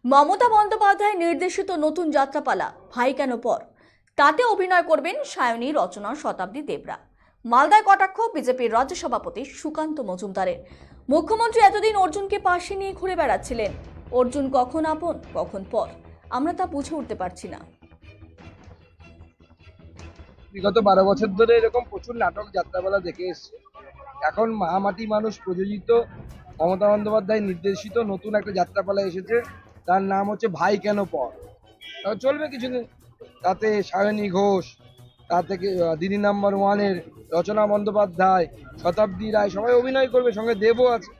মমতা বন্দ্যোপাধ্যায় নির্দেশিত নতুন যাত্রাপালা ভাই কেন পর, তাতে অভিনয় করবেন সায়নী, রচনা, শতাব্দী দেবরা। মালদায় কটাক্ষ বিজেপির রাজ্য সভাপতি সুকান্ত মজুমদারের। মুখ্যমন্ত্রী এতদিন অর্জুনকে পাশে নিয়ে ঘুরে বেড়াচ্ছিলেন। অর্জুন কখন আপন কখন পর, আমরা তা বুঝে উঠতে পারছি না। বিগত 12 বছর ধরে এরকম প্রচুর নাটক যাত্রাপালা দেখে এসছে। এখন মাটি মানুষ প্রযোজিত মমতা বন্দ্যোপাধ্যায় নির্দেশিত নতুন একটা যাত্রাপালা এসেছে, তার নাম হচ্ছে ভাই কেন পর। তাও চলবে কিছুদিন। তাতে সায়নী ঘোষ, তা থেকে দিদি নাম্বার ওয়ানের রচনা বন্দ্যোপাধ্যায়, শতাব্দী রায় সবাই অভিনয় করবে, সঙ্গে দেবও আছে।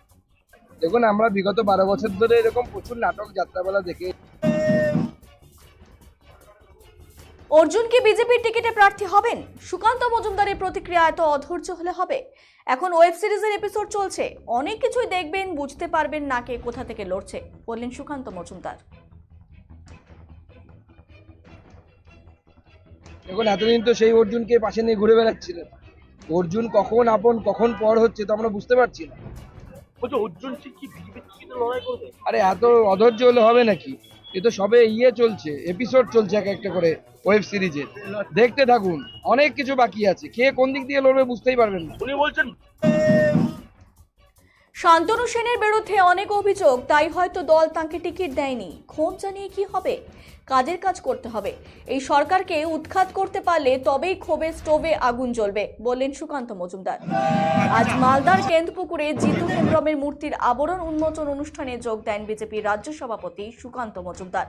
দেখুন, আমরা বিগত 12 বছর ধরে এরকম প্রচুর নাটক যাত্রাপালা দেখে। অর্জুন কি বিজেপির টিকিটে প্রার্থী হবেন? সুকান্ত মজুমদারের প্রতিক্রিয়া এত অধৈর্য হলে হবে? এখন ওয়েব সিরিজের এপিসোড চলছে, অনেক কিছুই দেখবেন, বুঝতে পারবেন না কে কোথা থেকে লড়ছে, বললেন সুকান্ত মজুমদার। দেখুন, এতদিন তো সেই অর্জুনকে পাশে নিয়ে ঘুরে বেড়াচ্ছিলেন। অর্জুন কখন আপন কখন পর হচ্ছে তো আমরা বুঝতে পারছি না। অর্জুন সিং কি বিজেপির টিকিটে লড়াই করবে? আরে এত অধৈর্য হলে হবে নাকি? এ তো সবে চলছে, এপিসোড চলছে এক একটা করে ওয়েব সিরিজে। দেখতে থাকুন, অনেক কিছু বাকি আছে। কে কোন দিক দিয়ে লড়বে বুঝতেই পারবেন না। উনি বলছেন শান্তনু সেনের বিরুদ্ধে অনেক অভিযোগ, তাই হয়তো দল তাঁকে টিকিট দেয়নি। ক্ষোভ জানিয়ে কি হবে? কাজের কাজ করতে হবে। এই সরকারকে উৎখাত করতে পারলে তবেই ক্ষোভে স্টোভে আগুন জ্বলবে, বললেন সুকান্ত মজুমদার। আজ মালদার কেন্দপুকুরে জিতু হেমব্রমের মূর্তির আবরণ উন্মোচন অনুষ্ঠানে যোগ দেন বিজেপির রাজ্য সভাপতি সুকান্ত মজুমদার।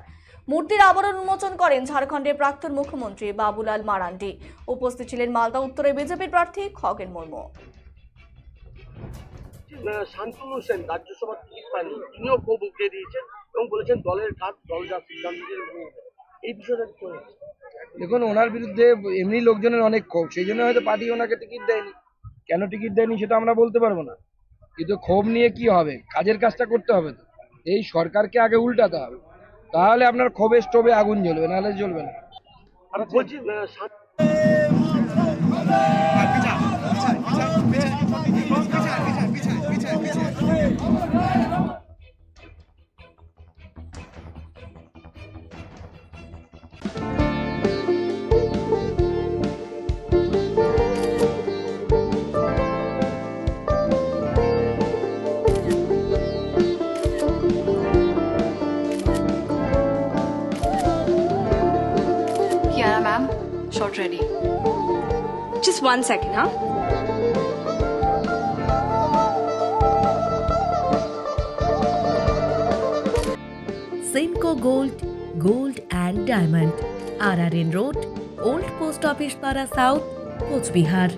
মূর্তির আবরণ উন্মোচন করেন ঝাড়খণ্ডের প্রাক্তন মুখ্যমন্ত্রী বাবুলাল মারান্ডি। উপস্থিত ছিলেন মালদা উত্তরের বিজেপির প্রার্থী খগেন মুর্মু। শান্তনু সেন রাজ্যসভার টিকিট পাননি, তিনিও ক্ষোভ উগড়ে দিয়েছেন এবং বলেছেন দলের কাজ দল যা সিদ্ধান্ত নেবে। এই বিষয়টা কি করে? দেখুন, ওনার বিরুদ্ধে এমনি লোকজনের অনেক ক্ষোভ, সেই জন্য হয়তো পার্টি ওনাকে টিকিট দেয়নি। কেন টিকিট দেয়নি সেটা আমরা বলতে পারবো না, কিন্তু ক্ষোভ নিয়ে কি হবে? কাজের কাজটা করতে হবে তো। এই সরকারকে আগে উল্টাতে হবে, তাহলে আপনার ক্ষোভে স্টোভে আগুন জ্বলবে, নাহলে জ্বলবে না। আমি বলছি Kiara ma'am, shot ready. Just 1 second, huh? Simco Gold and Diamond, RRN Road, Old Post Office Para South, Coach Bihar.